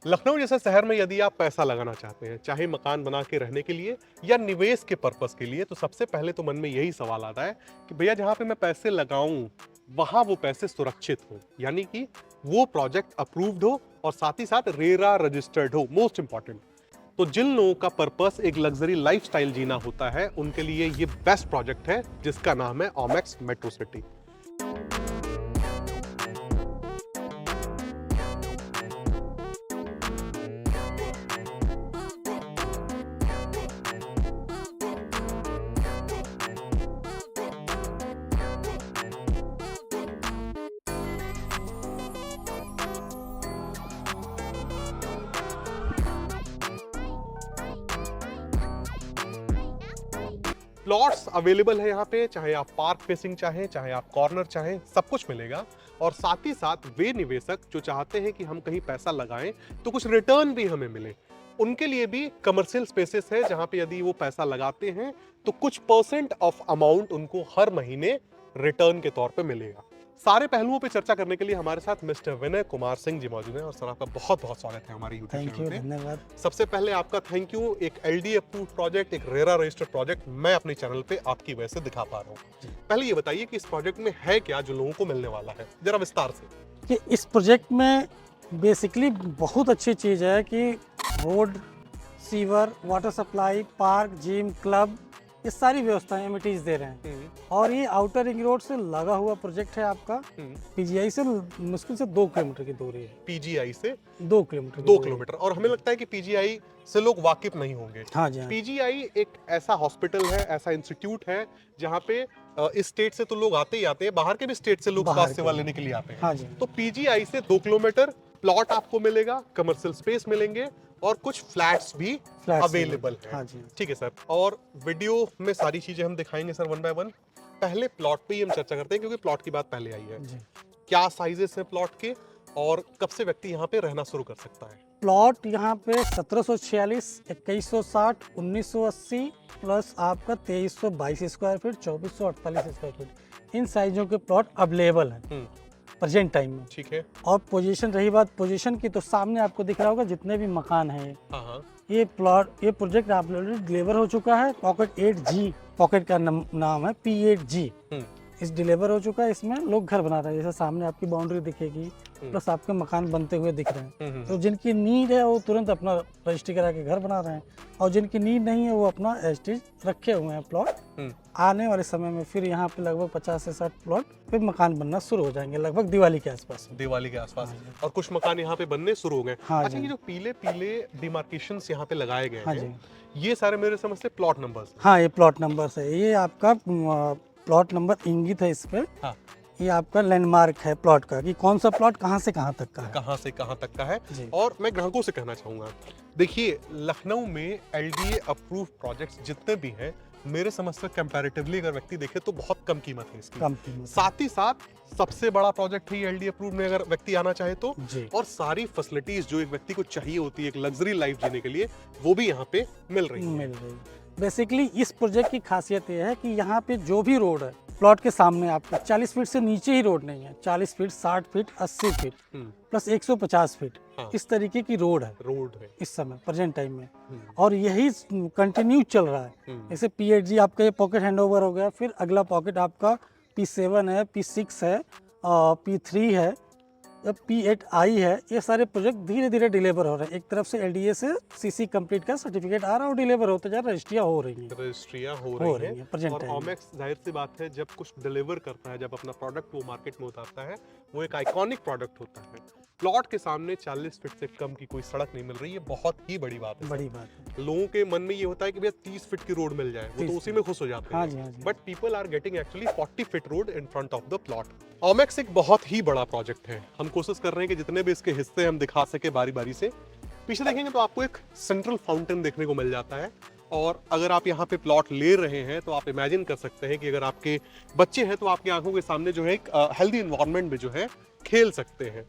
लखनऊ जैसे शहर में यदि आप पैसा लगाना चाहते हैं, चाहे मकान बना के रहने के लिए या निवेश के पर्पस के लिए, तो सबसे पहले तो मन में यही सवाल आता है कि भैया जहां पे मैं पैसे लगाऊं वहां वो पैसे सुरक्षित हो, यानी कि वो प्रोजेक्ट अप्रूव्ड हो और साथ ही साथ रेरा रजिस्टर्ड हो। Most important. तो जिन लोगों का पर्पस एक लग्जरी लाइफस्टाइल जीना होता है, उनके लिए ये बेस्ट प्रोजेक्ट है जिसका नाम है Omaxe metro city. Plots available है यहाँ पे, चाहे आप पार्क फेसिंग चाहें, चाहे आप कॉर्नर चाहें, सब कुछ मिलेगा। और साथ ही साथ वे निवेशक जो चाहते हैं कि हम कहीं पैसा लगाएं तो कुछ रिटर्न भी हमें मिले, उनके लिए भी कमर्शियल स्पेसेस है जहां पे यदि वो पैसा लगाते हैं तो कुछ परसेंट ऑफ अमाउंट उनको हर महीने रिटर्न के तौर पे मिलेगा। सारे पहलुओं पे चर्चा करने के लिए हमारे साथ मिस्टर विनय कुमार सिंह जी मौजूद हैं। और सर, आपका बहुत बहुत स्वागत है हमारे यूट्यूब थैंक यू, चैनल पे। धन्यवाद। सबसे पहले आपका थैंक यू। एक एलडी अप्रूव्ड प्रोजेक्ट, एक रेरा रजिस्टर्ड प्रोजेक्ट मैं अपने चैनल पे आपकी वजह से दिखा पा रहा हूँ। पहले ये बताइए कि इस प्रोजेक्ट में है क्या जो लोगों को मिलने वाला है, जरा विस्तार से। कि इस प्रोजेक्ट में बेसिकली बहुत अच्छी चीज़ है कि road, sewer, water supply, park, gym, club, ये सारी व्यवस्थाएं एमिटीज दे रहे हैं। और ये आउटर रिंग रोड से लगा हुआ प्रोजेक्ट है आपका। पीजीआई से मुश्किल से 2 किलोमीटर की दूरी है। पीजीआई से 2 किलोमीटर 2 किलोमीटर। और हमें लगता है कि पीजीआई से लोग वाकिफ नहीं होंगे। हाँ जी, हाँ। पीजीआई एक ऐसा हॉस्पिटल है, ऐसा इंस्टीट्यूट है जहाँ पे इस स्टेट से तो लोग आते ही आते हैं, बाहर के भी स्टेट से लोग स्वास्थ्य सेवा लेने के लिए आते हैं। हाँ जी। तो पीजीआई से 2 किलोमीटर प्लॉट आपको मिलेगा, कमर्शियल स्पेस मिलेंगे और कुछ फ्लैट्स भी अवेलेबल है। हाँ जी। ठीक है सर, और वीडियो में सारी चीजें हम दिखाएंगे सर, वन बाय वन। पहले प्लॉट पे ही हम चर्चा करते हैं क्योंकि प्लॉट की बात पहले आई है। क्या साइजेस हैं प्लॉट के और कब से व्यक्ति यहाँ पे रहना शुरू कर सकता है? प्लॉट यहाँ पे 1746, 2160, 1980 प्लस आपका 2322 स्क्वायर फीट, 2448 स्क्वायर फीट, इन साइजों के प्लॉट अवेलेबल हैं प्रेजेंट टाइम में। ठीक है। और पोजीशन, रही बात पोजीशन की, तो सामने आपको दिख रहा होगा जितने भी मकान हैं। हाँ। ये प्रोजेक्ट आप ऑलरेडी डिलीवर हो चुका है। पॉकेट 8G पॉकेट का नाम है, P8G। इस डिलीवर हो चुका है। इसमें लोग घर बना रहे हैं, जैसे सामने आपकी बाउंड्री दिखेगी, प्लस आपके मकान बनते हुए दिख रहे हैं। तो जिनकी नीड है वो तुरंत अपना रजिस्ट्री करा के घर बना रहे हैं, और जिनकी नीड नहीं है वो अपना एस्टेज रखे हुए हैं प्लॉट। आने वाले समय में फिर यहाँ पे लगभग 50 से 60 प्लॉट पे मकान बनना शुरू हो जाएंगे, लगभग दिवाली के आसपास। दिवाली के आसपास। और कुछ मकान यहाँ पे बनने शुरू हो गए। हाँ अच्छा, जी। ये जो पीले पीले डिमार्केशंस यहाँ पे लगाए गए हाँ हैं, जी। ये सारे मेरे समझ से प्लॉट नंबर्स। हाँ, ये प्लॉट नंबर है। ये आपका प्लॉट नंबर इंगित है इस पे। हाँ। ये आपका लैंडमार्क है प्लॉट का, कि कौन सा प्लॉट कहाँ से कहाँ तक का है। कहाँ से कहाँ तक का है। जी। और मैं ग्राहकों से कहना चाहूंगा, देखिए लखनऊ में एलडीए अप्रूव्ड प्रोजेक्ट्स जितने भी हैं, मेरे समझ से कंपैरेटिवली अगर व्यक्ति देखे तो बहुत कम कीमत है इसकी। कम कीमत। साथ ही साथ सबसे बड़ा प्रोजेक्ट है ये एलडीए अप्रूव्ड में, अगर व्यक्ति आना चाहे तो। जी। और सारी फैसिलिटीज जो एक व्यक्ति को चाहिए होती है एक लग्जरी लाइफ जीने के लिए, वो भी यहाँ पे मिल रही है। मिल रही। बेसिकली इस प्रोजेक्ट की खासियत ये है कि यहाँ पे जो भी रोड है प्लॉट के सामने आपका 40 फीट से नीचे ही रोड नहीं है। 40 feet, 60 feet, 80 feet plus 150 feet, इस तरीके की रोड है इस समय प्रेजेंट टाइम में। और यही कंटिन्यू चल रहा है। जैसे P8G आपका ये पॉकेट हैंडओवर हो गया, फिर अगला पॉकेट आपका P7 है, P6 है, P3 है, P8I है। ये सारे प्रोजेक्ट धीरे धीरे डिलीवर हो रहे हैं। एक तरफ से एलडीए से सीसी कंप्लीट का सर्टिफिकेट आ रहा है और डिलीवर होते जा रहा है, रजिस्ट्रियाँ हो रही हैं। रजिस्ट्रियाँ हो रही हैं प्रेजेंट और टाइम में। ओमेक्स जाहिर सी बात है, जब कुछ डिलीवर करता है, जब अपना प्रोडक्ट वो मार्केट में उतारता है, वो एक आइकॉनिक प्रोडक्ट होता है। प्लॉट के सामने 40 फीट से कम की कोई सड़क नहीं मिल रही है, बहुत ही बड़ी बात है। बड़ी बात है। लोगों के मन में ये होता है कि भैया 30 फीट की रोड मिल जाए, वो तो उसी में खुश हो जाते हैं। हाँ जी, हाँ जी। But people are getting actually 40 feet road in front of the plot. Omaxe एक बहुत ही बड़ा प्रोजेक्ट है। हम कोशिश कर रहे हैं कि जितने भी इसके हिस्से हम दिखा सके बारी बारी से। पीछे देखेंगे तो आपको एक सेंट्रल फाउंटेन देखने को मिल जाता है। और अगर आप यहाँ पे प्लॉट ले रहे हैं तो आप इमेजिन कर सकते हैं कि अगर आपके बच्चे हैं तो आपकी आंखों के सामने जो है एक हेल्दी एनवायरनमेंट में जो है खेल सकते हैं।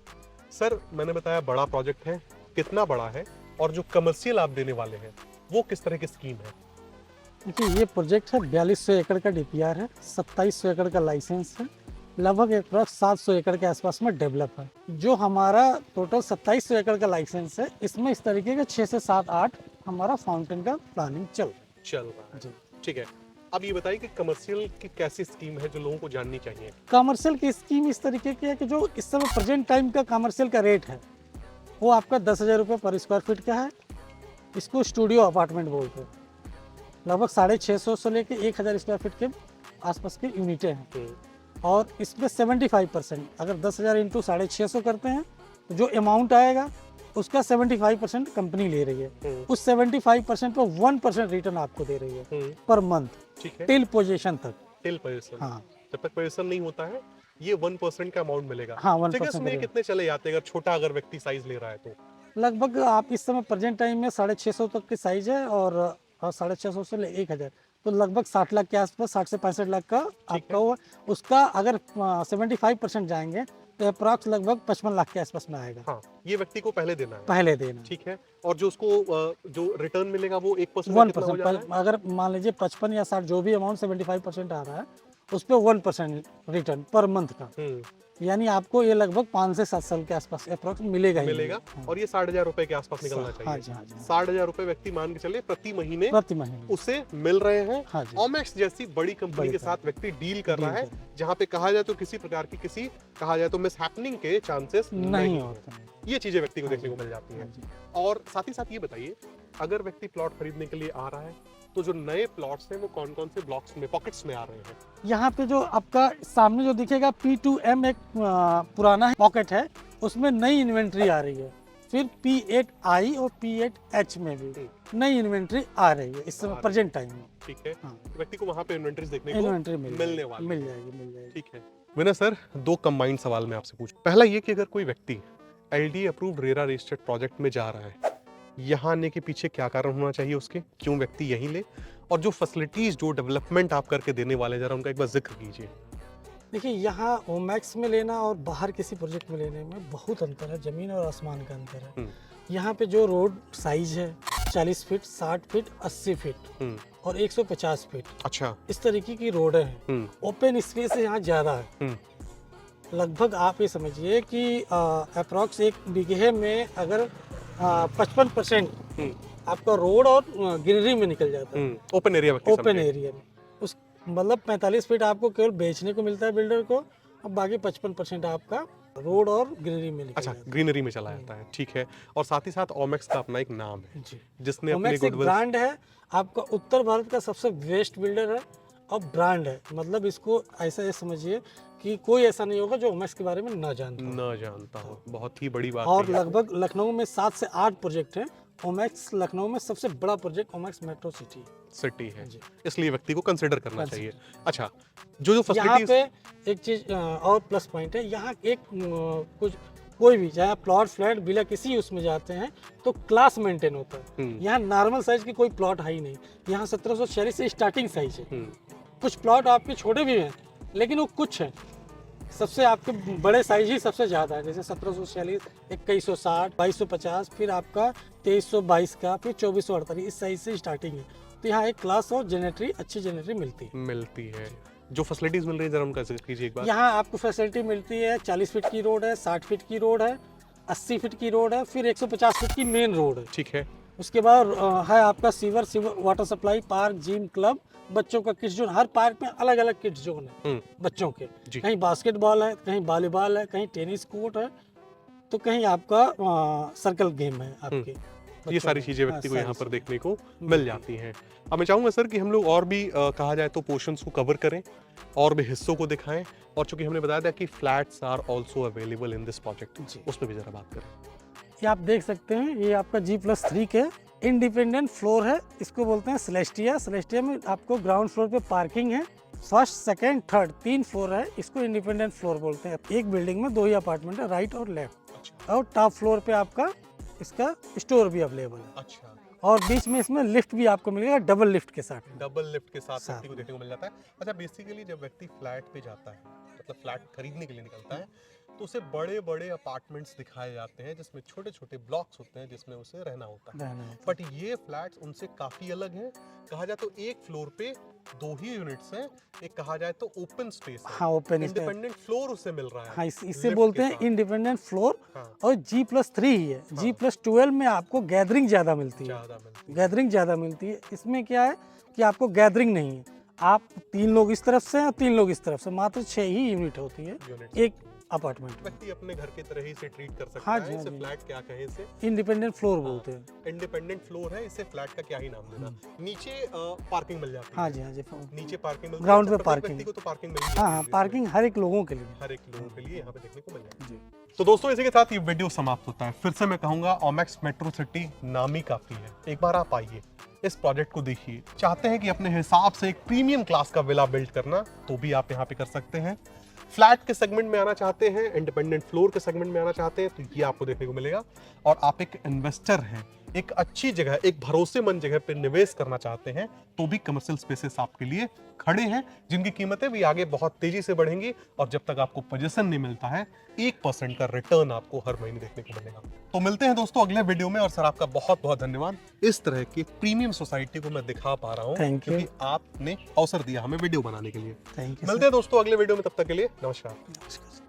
सर, मैंने बताया बड़ा प्रोजेक्ट है, कितना बड़ा है और जो कमर्शियल आप देने वाले हैं वो किस तरह की स्कीम है? देखिए, ये प्रोजेक्ट है 4200 एकड़ का DPR है, 2700 एकड़ का लाइसेंस है, लगभग अप्रॉक्स 700 एकड़ के आसपास में डेवलप है। जो हमारा टोटल 2700 एकड़ का लाइसेंस है, इसमें इस तरीके के 6 से 7-8 हमारा फाउंटेन का प्लानिंग चल रहा है। जी। ठीक है, अब ये बताइए कि कमर्शियल की कैसी स्कीम है जो लोगों को जाननी चाहिए? कमर्शियल की स्कीम इस तरीके की है कि जो इस समय प्रेजेंट टाइम का कमर्शियल का रेट है वो आपका 10,000 रुपये पर स्क्वायर फीट का है। इसको स्टूडियो अपार्टमेंट बोलते हैं। लगभग 650 से लेके 1,000 स्क्वायर फीट के आसपास के यूनिटें हैं। और इसमें 75%, अगर 10,000 इंटू 650 करते हैं तो जो अमाउंट आएगा उसका 75% कंपनी ले रही है। उस 75% पर 1% रिटर्न आपको दे रही है पर मंथ, ठीक है, टिल पोजीशन तक। टिल पोजीशन, हाँ, जब तक पोजीशन नहीं होता है ये 1% का अमाउंट मिलेगा। हाँ, 1% फिगर्स में कितने चले जाते हैं अगर छोटा अगर व्यक्ति साइज ले रहा है तो? लगभग आप इस समय प्रेजेंट टाइम में 650 तक की साइज है और 650 से ले 1,000, तो लगभग 60 लाख के आसपास, 60 से 65 लाख का आपका हुआ। उसका अगर 75% जाएंगे तो अप्रॉक्स लगभग 55 लाख के आसपास में आएगा। हाँ, ये व्यक्ति को पहले देना है। पहले देना। ठीक है, और जो उसको जो रिटर्न मिलेगा वो 1% 1%। अगर मान लीजिए 55 या 60 जो भी अमाउंट 75% आ रहा है उस पर 1% रिटर्न पर मंथ का, यानी आपको ये लगभग 5 से 7 साल के आसपास अप्रोक्स मिलेगा। हाँ। और ये 60,000 रुपए के आसपास निकलना चाहिए। हाँ जी, हाँ जी। 60,000 रुपए व्यक्ति मान के चले प्रति महीने उसे मिल रहे हैं। हाँ जी। ओमेक्स जैसी बड़ी कंपनी के साथ व्यक्ति डील कर रहा है, जहाँ पे कहा जाए तो किसी प्रकार की कहा जाए तो मिस हैपनिंग के चांसेस नहीं होते। ये चीजें व्यक्ति को देखने को मिल जाती हैं। और साथ ही साथ ये बताइए, अगर व्यक्ति प्लॉट खरीदने के लिए आ रहा है तो जो नए प्लॉट्स हैं वो कौन कौन से ब्लॉक्स में, पॉकेट्स में आ रहे हैं? यहाँ पे जो आपका सामने जो दिखेगा P2M एक पुराना पॉकेट है, उसमें नई इन्वेंट्री आ रही है। फिर P8I और P8H में भी नई इन्वेंट्री आ रही है इस समय प्रेजेंट टाइम में। ठीक है, हाँ। व्यक्ति को वहाँ पे इन्वेंट्रीज देखने को मिलने वाली मिल जाएगी। ठीक है विनय सर, दो कंबाइंड सवाल मैं आपसे पूछूं। पहला ये कि अगर कोई व्यक्ति LD approved RERA registered project में जा रहा है, यहाँ आने के पीछे क्या कारण होना चाहिए उसके, क्यों व्यक्ति यहीं ले, और जो फैसिलिटीज जो डेवलपमेंट आप करके देने वाले जरा उनका एक बार जिक्र कीजिए। देखिए, यहाँ ओमैक्स में लेना और बाहर किसी प्रोजेक्ट में लेने में बहुत अंतर है, जमीन और आसमान का अंतर है। यहाँ पे जो रोड साइज है 40 फीट, 60 फीट, 80 फीट और 150 फीट, अच्छा, इस तरीके की रोड है। ओपन स्पेस यहाँ ज्यादा है। लगभग आप ये समझिए कि अप्रॉक्स एक बीघे में अगर 55% आपका रोड और ग्रीनरी में निकल जाता है, ओपन एरिया में। उस मतलब 45 फीट आपको केवल बेचने को मिलता है बिल्डर को, और बाकी 55% आपका रोड और ग्रीनरी में निकल जाता है। ग्रीनरी में चला जाता है। ठीक है, और साथ ही साथ ओमेक्स का अपना एक नाम है जी, जिसने ओमेक्स एक ब्रांड है, आपका उत्तर भारत का सबसे बेस्ट बिल्डर है और ब्रांड है। मतलब इसको ऐसा ये समझिए कि कोई ऐसा नहीं होगा जो ओमेक्स के बारे में ना जानता हो। बहुत ही बड़ी बात है। और लगभग लखनऊ में 7 से 8 प्रोजेक्ट हैं। ओमेक्स लखनऊ में सबसे बड़ा प्रोजेक्ट ओमेक्स मेट्रो सिटी है, इसलिए व्यक्ति को कंसिडर करना चाहिए। अच्छा, जो फैसिलिटीज, यहाँ पे एक चीज और प्लस पॉइंट है, यहाँ एक कुछ कोई भी चाहे प्लॉट फ्लैट बिना किसी उसमें जाते हैं तो क्लास मेंटेन होता है। यहाँ नॉर्मल साइज की कोई प्लॉट है ही नहीं। यहाँ 1746 से स्टार्टिंग साइज है। कुछ प्लॉट आपके छोटे भी हैं लेकिन वो कुछ है, सबसे आपके बड़े साइज ही सबसे ज्यादा है, जैसे 1746, 2160, 2250, फिर आपका 2322 का, फिर 2448, इस साइज से स्टार्टिंग है। तो यहाँ एक क्लास और जेनेटरी, अच्छी जेनेटरी मिलती है। जो फैसिलिटीज मिल रही है जरा उनका जिक्र कीजिए एक बार। यहाँ आपको फैसिलिटी मिलती है 40 फीट की रोड है, 60 फीट की रोड है, 80 फीट की रोड है, फिर 150 फीट की मेन रोड है। ठीक है, उसके बाद है आपका sewer water supply, park, gym, club, बच्चों का किड्स जोन। हर पार्क में अलग अलग किड्स जोन है बच्चों के। कहीं बास्केटबॉल है, कहीं वॉलीबॉल है, कहीं टेनिस कोर्ट है, तो कहीं आपका सर्कल गेम है आपके। ये सारी चीजें व्यक्ति को यहाँ पर देखने को मिल जाती हैं। अब मैं चाहूंगा सर कि हम लोग और भी कहा जाए तो पोर्शंस को कवर करें और भी हिस्सों को दिखाएं, और चूंकि हमने बताया था कि flats are also available in this project, उस पर भी जरा बात करें। ये आप देख सकते हैं, ये आपका G+3 के इंडिपेंडेंट फ्लोर है, इसको बोलते हैं सेलेस्टिया। सेलेस्टिया में आपको ग्राउंड फ्लोर पे पार्किंग है, फर्स्ट, सेकंड, थर्ड 3 फ्लोर है, इसको इंडिपेंडेंट फ्लोर बोलते हैं। एक बिल्डिंग में 2 ही अपार्टमेंट है, राइट और लेफ्ट। और टॉप फ्लोर पे आपका इसका स्टोर भी अवेलेबल है। अच्छा, और बीच में इसमें लिफ्ट भी आपको मिलेगा, डबल लिफ्ट के साथ व्यक्ति को देखने को मिल जाता है। अच्छा, बेसिकली जब व्यक्ति फ्लैट पे जाता है, मतलब फ्लैट खरीदने के लिए निकलता है, तो उसे बड़े बड़े अपार्टमेंट्स दिखाए जाते हैं जिसमें छोटे छोटे ब्लॉक्स होते हैं जिसमें उसे रहना होता है। रहना होता बट ये फ्लैट्स उनसे काफी अलग हैं। कहा जाए तो एक फ्लोर पे 2 ही यूनिट्स हैं, एक कहा जाए तो ओपन स्पेस है। हाँ, ओपन स्पेस। इंडिपेंडेंट फ्लोर उसे मिल रहा है। हाँ, इससे lift बोलते के हैं साथ। Independent floor. हाँ। और G+3 ही है। G+12 में आपको गैदरिंग ज़्यादा मिलती है। ज्यादा मिलती है। गैदरिंग ज़्यादा मिलती है। इसमें क्या है कि आपको गैदरिंग नहीं है, आप 3 लोग इस तरफ से और 3 लोग इस तरफ से, मात्र 6 ही यूनिट होती है यूनिट्स एक अपार्टमेंट में। व्यक्ति अपने घर की तरह ही इसे ट्रीट कर सकता हाँ है। जी, हाँ इसे जी। फ्लैट क्या कहें, इसे इंडिपेंडेंट फ्लोर बोलते हैं। इंडिपेंडेंट फ्लोर है, इसे फ्लैट का क्या ही नाम देना। नीचे पार्किंग मिल जाती है। हाँ जी, हाँ जी। नीचे पार्किंग मिलती है। ग्राउंड पे प्रत्येक पार्किंग। व्यक्ति को तो पार्किंग मिल हाँ हाँ, पार्किंग हर एक लोगों के लिए। हर एक लोगों के लिए यहाँ पे देखने को मिल जाएगी। जी। तो दोस्तों इसी के साथ ये वीडियो समाप्त होता है। फिर से मैं कहूंगा ओमेक्स मेट्रो सिटी नाम ही काफी है। एक बार आप आइए, इस प्रोजेक्ट को देखिए। चाहते हैं कि अपने हिसाब से एक प्रीमियम क्लास का विला बिल्ड करना, तो भी आप यहाँ पे कर सकते हैं। फ्लैट के सेगमेंट में आना चाहते हैं, इंडिपेंडेंट फ्लोर के सेगमेंट में आना चाहते हैं, तो ये आपको देखने को मिलेगा। और आप एक इन्वेस्टर हैं, एक अच्छी जगह, एक भरोसेमंद जगह पे निवेश करना चाहते हैं, तो भी कमर्शियल स्पेसेस आपके लिए खड़े हैं, जिनकी कीमतें भी आगे बहुत तेजी से बढ़ेंगी। और जब तक आपको पोजीशन नहीं मिलता है, 1% का रिटर्न आपको हर महीने देखने को मिलेगा। तो मिलते हैं दोस्तों अगले वीडियो में। और सर आपका बहुत बहुत धन्यवाद, इस तरह की प्रीमियम सोसाइटी को मैं दिखा पा रहा हूँ, Thank you. क्योंकि आपने अवसर दिया हमें वीडियो बनाने के लिए। Thank you. मिलते हैं दोस्तों अगले वीडियो में, तब तक के लिए नमस्कार। नमस्कार।